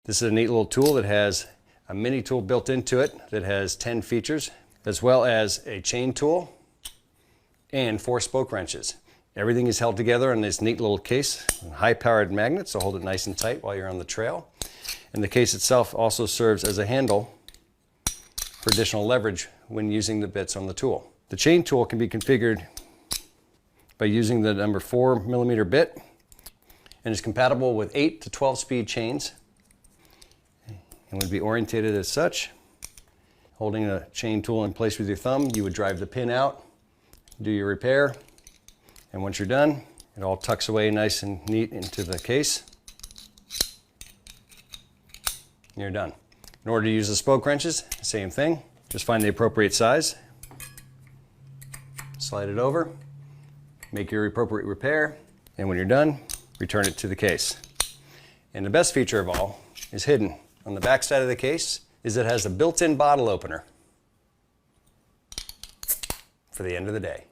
This is a neat little tool that has a mini tool built into it that has 10 features, as well as a chain tool and 4 spoke wrenches. Everything is held together in this neat little case, high-powered magnets, so hold it nice and tight while you're on the trail. And the case itself also serves as a handle for additional leverage when using the bits on the tool. The chain tool can be configured by using the number 4mm bit and is compatible with 8 to 12 speed chains and would be orientated as such. Holding a chain tool in place with your thumb, you would drive the pin out, do your repair, and once you're done, it all tucks away nice and neat into the case. And you're done. In order to use the spoke wrenches, same thing. Just find the appropriate size, slide it over, make your appropriate repair, and when you're done, return it to the case. And the best feature of all is hidden on the back side of the case is it has a built-in bottle opener for the end of the day.